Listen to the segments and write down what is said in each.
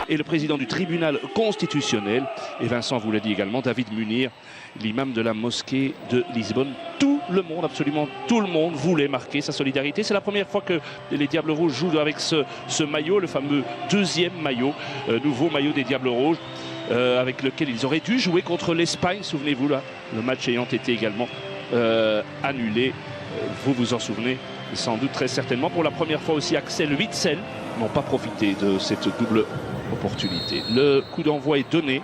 et le président du tribunal constitutionnel. Et Vincent vous l'a dit également, David Munir, l'imam de la mosquée de Lisbonne. Tout le monde, absolument tout le monde voulait marquer sa solidarité. C'est la première fois que les Diables Rouges jouent avec ce maillot, le fameux deuxième maillot, nouveau maillot des Diables Rouges, avec lequel ils auraient dû jouer contre l'Espagne, souvenez-vous là, le match ayant été également annulé. Vous vous en souvenez sans doute très certainement. Pour la première fois aussi, Axel Witsel n'ont pas profité de cette double opportunité. Le coup d'envoi est donné.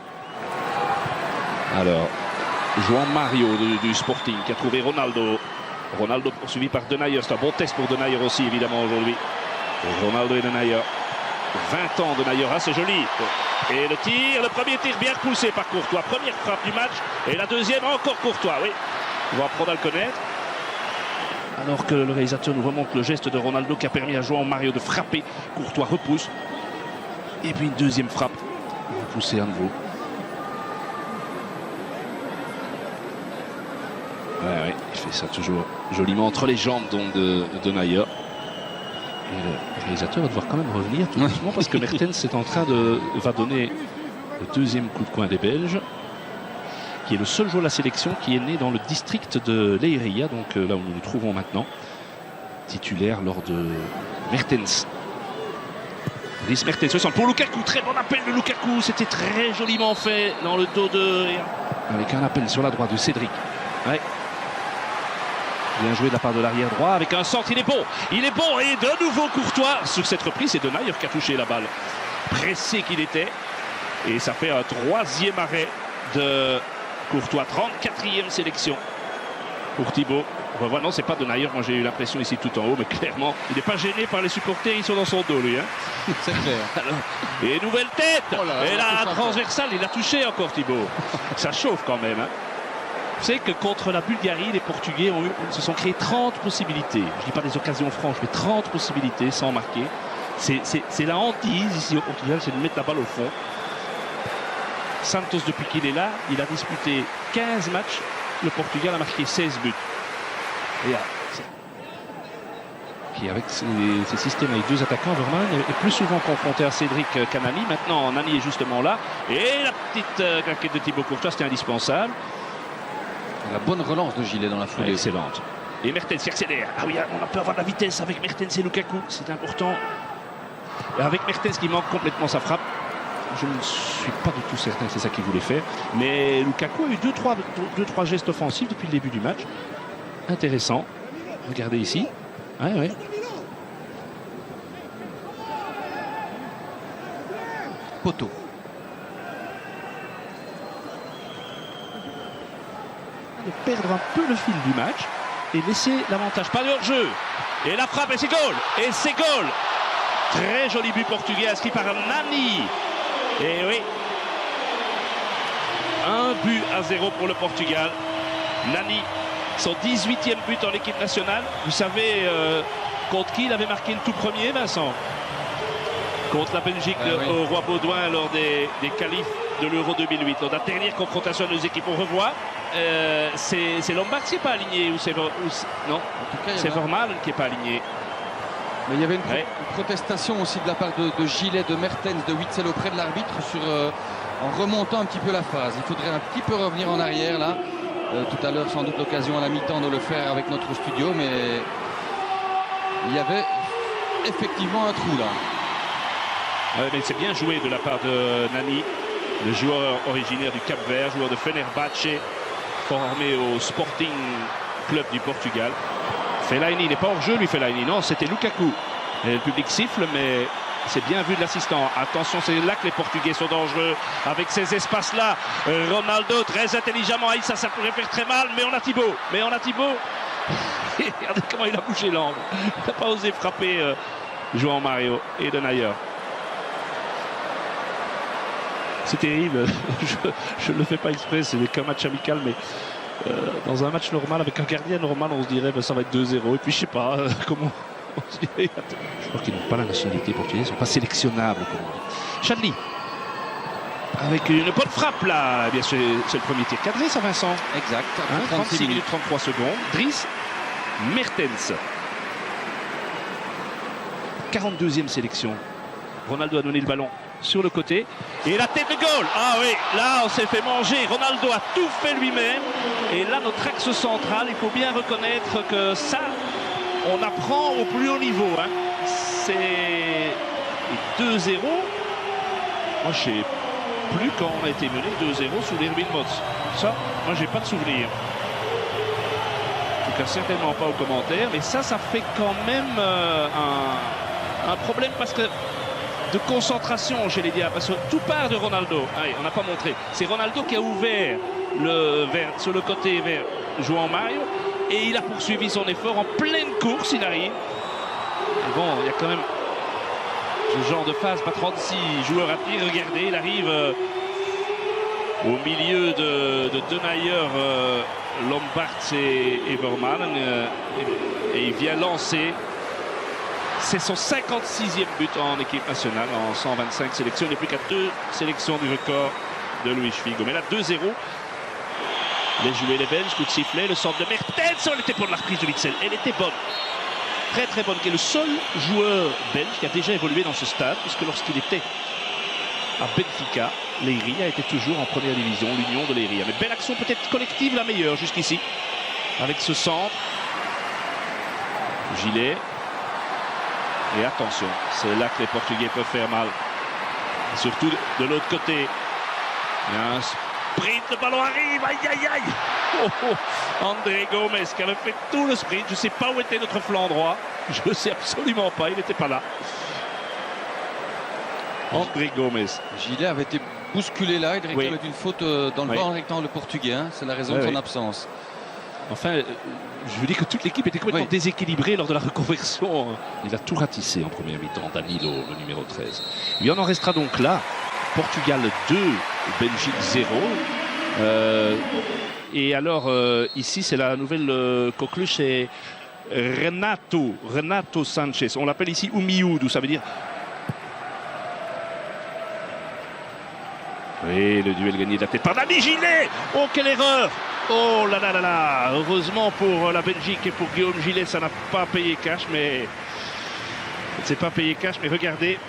Alors, João Mario du Sporting qui a trouvé Ronaldo. Ronaldo poursuivi par Denayer. C'est un bon test pour Denayer aussi, évidemment, aujourd'hui. Ronaldo et Denayer. 20 ans, Denayer. Ah, c'est joli. Et le tir, le premier tir bien repoussé par Courtois. Première frappe du match. Et la deuxième, encore Courtois. Oui, on va apprendre à le connaître. Alors que le réalisateur nous remonte le geste de Ronaldo qui a permis à João Mario de frapper. Courtois repousse. Et puis une deuxième frappe. Repoussé à nouveau. Ouais, il fait ça toujours joliment entre les jambes donc de Denayer. Et le réalisateur va devoir quand même revenir tout doucement parce que Mertens est en train va donner le deuxième coup de coin des Belges, qui est le seul joueur de la sélection qui est né dans le district de Leiria, donc là où nous nous trouvons maintenant, titulaire lors de Mertens. Dries Mertens se sent pour Lukaku, très bon appel de Lukaku, c'était très joliment fait dans le dos de... Avec un appel sur la droite de Cédric. Ouais. Bien joué de la part de l'arrière droit avec un centre, il est bon et de nouveau Courtois. Sur cette reprise, c'est Denayer qui a touché la balle. Pressé qu'il était. Et ça fait un troisième arrêt de Courtois, 34e sélection pour Thibaut. On revoit, non, c'est pas Denayer, moi j'ai eu l'impression ici tout en haut, mais clairement, il n'est pas gêné par les supporters, ils sont dans son dos lui. Hein. C'est clair. Alors, et nouvelle tête. Oh là, et la transversale, il a touché encore Thibaut. Ça chauffe quand même. Hein. Vous savez que contre la Bulgarie, les Portugais se sont créés 30 possibilités. Je ne dis pas des occasions franches, mais 30 possibilités sans marquer. C'est la hantise ici au Portugal, c'est de mettre la balle au fond. Santos, depuis qu'il est là, il a disputé 15 matchs. Le Portugal a marqué 16 buts. Et là, qui avec ces systèmes avec deux attaquants, Vermaelen est plus souvent confronté à Cédric qu'à Nani. Maintenant, Nani est justement là. Et la petite claquette de Thibaut Courtois, c'était indispensable. La bonne relance de Gilet dans la foulée. Excellente. Et Mertens qui accélère. Ah oui, on peut avoir de la vitesse avec Mertens et Lukaku. C'est important. Et avec Mertens qui manque complètement sa frappe. Je ne suis pas du tout certain que c'est ça qu'il voulait faire. Mais Lukaku a eu 2-3 gestes offensifs depuis le début du match. Intéressant. Regardez ici. Ouais. Poteau. De perdre un peu le fil du match et laisser l'avantage. Pas de hors-jeu. Et la frappe et c'est goal. Et c'est goal. Très joli but portugais inscrit par Nani. Et oui. 1-0 pour le Portugal. Nani, son 18e but en équipe nationale. Vous savez contre qui il avait marqué le tout premier, Vincent? Contre la Belgique au Roi Baudouin lors des qualifs de l'Euro 2008. Lors de la dernière confrontation de nos équipes, on revoit. C'est Lombard qui n'est pas aligné ou c'est non, c'est Vermaelen qui n'est pas aligné. Mais il y avait une protestation aussi de la part de Gilet, de Mertens, de Witsel auprès de l'arbitre en remontant un petit peu la phase. Il faudrait un petit peu revenir en arrière là. Tout à l'heure, sans doute l'occasion à la mi-temps de le faire avec notre studio, mais il y avait effectivement un trou là. Ouais, mais c'est bien joué de la part de Nani, le joueur originaire du Cap-Vert, joueur de Fenerbahçe, formé au Sporting Club du Portugal. Fellaini, il n'est pas hors jeu lui, Fellaini. Non, c'était Lukaku. Et le public siffle, mais c'est bien vu de l'assistant. Attention, c'est là que les Portugais sont dangereux. Avec ces espaces-là, Ronaldo très intelligemment. Ça pourrait faire très mal, mais on a Thibaut. Et regardez comment il a bougé l'angle. Il n'a pas osé frapper João Mario et Denayer. C'est terrible. Je ne le fais pas exprès, c'est qu'un match amical, mais dans un match normal, avec un gardien normal, on se dirait ça va être 2-0. Et puis je sais pas comment on se dirait. Je crois qu'ils n'ont pas la nationalité portugaise, ils ne sont pas sélectionnables. Chadli, avec une bonne frappe là. Eh bien, c'est le premier tir cadré, ça, Vincent. Exact. 36 minutes 33 secondes. Dries Mertens. 42e sélection. Ronaldo a donné le ballon sur le côté. Et la tête de goal. Ah oui, là on s'est fait manger. Ronaldo a tout fait lui-même. Et là notre axe central, il faut bien reconnaître que ça, on apprend au plus haut niveau. Hein. C'est 2-0. Moi je sais plus quand on a été mené 2-0 sous l'Irvine Moss. Ça, moi j'ai pas de souvenir. En tout cas certainement pas aux commentaires. Mais ça fait quand même un problème parce que de concentration chez les Diables, parce que tout part de Ronaldo. Allez, on n'a pas montré. C'est Ronaldo qui a ouvert sur le côté vers João Mario et il a poursuivi son effort en pleine course. Il arrive. Et bon, il y a quand même ce genre de phase, pas 36 joueurs à pied. Regardez, il arrive au milieu de Denayer, Lombards et Vermaelen et il vient lancer. C'est son 56e but en équipe nationale en 125 sélections. Il n'est plus qu'à 2 sélections du record de Luis Figo. Mais là, 2-0. Les jouets les Belges, coup de sifflet, le centre de Mertens. Elle était pour la reprise de Witsel. Elle était bonne. Très très bonne. Qui est le seul joueur belge qui a déjà évolué dans ce stade, puisque lorsqu'il était à Benfica, Leiria était toujours en première division, l'Union de Leiria. Mais belle action peut-être collective, la meilleure jusqu'ici. Avec ce centre. Gilet. Et attention, c'est là que les Portugais peuvent faire mal. Et surtout de l'autre côté. Il y a un sprint, le ballon arrive, aïe aïe aïe. Oh, oh. André Gomes qui avait fait tout le sprint. Je ne sais pas où était notre flanc droit. Je ne sais absolument pas, il n'était pas là. André Gomes. Gilet avait été bousculé là, il réclame une faute dans le bas en rectangle portugais. Hein. C'est la raison de son absence. Enfin, je veux dire que toute l'équipe était complètement déséquilibrée lors de la reconversion. Il a tout ratissé en première mi-temps, Danilo, le numéro 13. Il en restera donc là. Portugal 2, Belgique 0. Et alors, ici, c'est la nouvelle coqueluche, c'est Renato Sanchez. On l'appelle ici Umiudu, ça veut dire... Oui, le duel gagné de la tête par Dani Gilet. Oh, quelle erreur! Oh là là là là! Heureusement pour la Belgique et pour Guillaume Gilet, ça n'a pas payé cash, mais... C'est pas payé cash, mais regardez.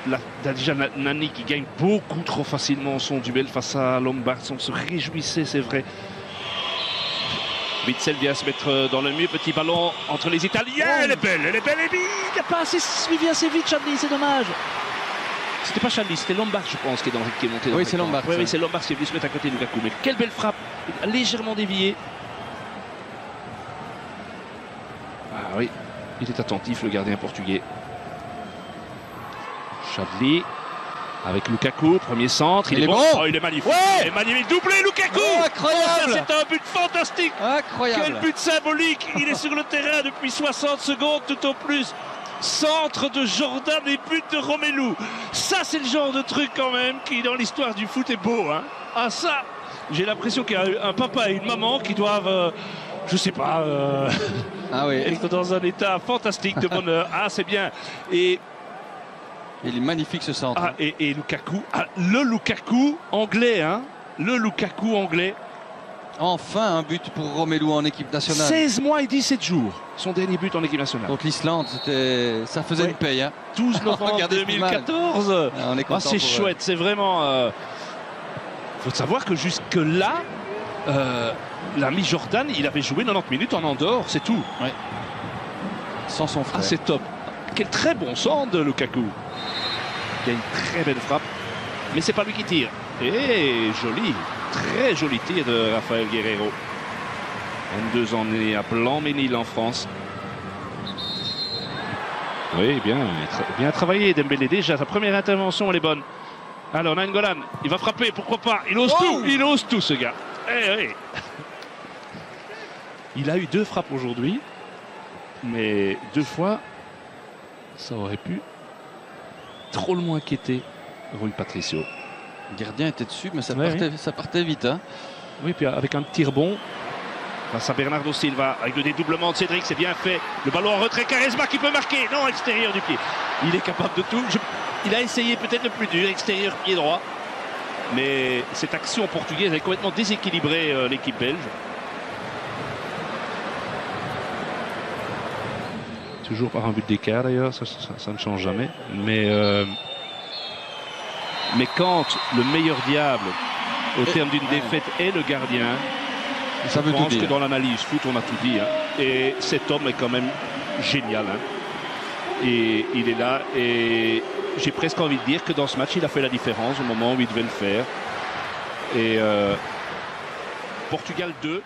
Là, déjà Nani qui gagne beaucoup trop facilement son duel face à Lombard. On se réjouissait, c'est vrai. Witsel vient se mettre dans le mur. Petit ballon entre les Italiens. Oh. Elle est belle, et il n'a pas assez suivi assez vite, Chadli, c'est dommage. C'était pas Chadli, c'était Lombard, je pense, qui est monté dans oui, c'est Lombard. Oui, c'est Lombard qui est venu se mettre à côté de Lukaku. Mais quelle belle frappe, légèrement déviée. Ah oui, il est attentif, le gardien portugais. Chadli avec Lukaku, premier centre. Il est bon. Oh, il est magnifique. Ouais, il est magnifique. Doublé Lukaku. Oh, incroyable. C'est un but fantastique. Incroyable. Quel but symbolique. Il est sur le terrain depuis 60 secondes tout au plus. Centre de Jordan et but de Romelu. Ça, c'est le genre de truc quand même qui, dans l'histoire du foot, est beau. Hein. Ah ça, j'ai l'impression qu'il y a un papa et une maman qui doivent, je sais pas, être dans un état fantastique de bonheur. Ah, c'est bien. Et il est magnifique ce centre. Ah, et Lukaku, le Lukaku anglais, hein. Le Lukaku anglais. Enfin un but pour Romelu en équipe nationale. 16 mois et 17 jours, son dernier but en équipe nationale. Contre l'Islande, ça faisait une paye. Hein. 12 novembre 2014. C'est chouette, c'est vraiment... faut savoir que jusque-là, l'ami Jordan, il avait joué 90 minutes en Andorre, c'est tout. Ouais. Sans son frère. Ah, c'est top. Quel très bon centre de Lukaku. Il y a une très belle frappe, mais c'est pas lui qui tire. Et joli, très joli tir de Rafael Guerreiro. 22 ans né à Blanc-Ménil en France. Oui, bien travaillé Dembélé. Déjà, sa première intervention, elle est bonne. Alors, Nainggolan, il va frapper, pourquoi pas. Il ose tout ce gars. Il a eu 2 frappes aujourd'hui, mais 2 fois, ça aurait pu trop le moins inquiéter Rui Patricio. Le gardien était dessus, mais ça partait vite. Hein. Oui, puis avec un petit rebond face à Bernardo Silva, avec le dédoublement de Cédric, c'est bien fait. Le ballon en retrait, Quaresma qui peut marquer. Non, extérieur du pied. Il est capable de tout. Il a essayé peut-être le plus dur, extérieur pied droit. Mais cette action portugaise a complètement déséquilibré l'équipe belge. Toujours par un but d'écart d'ailleurs, ça ne change jamais. Mais Mais quand le meilleur diable, au terme d'une ouais. défaite, est le gardien, Ça veut je tout pense que dire. dans l'analyse foot, on a tout dit. Hein. Et cet homme est quand même génial. Hein. Et il est là. Et j'ai presque envie de dire que dans ce match, il a fait la différence au moment où il devait le faire. Et Portugal 2.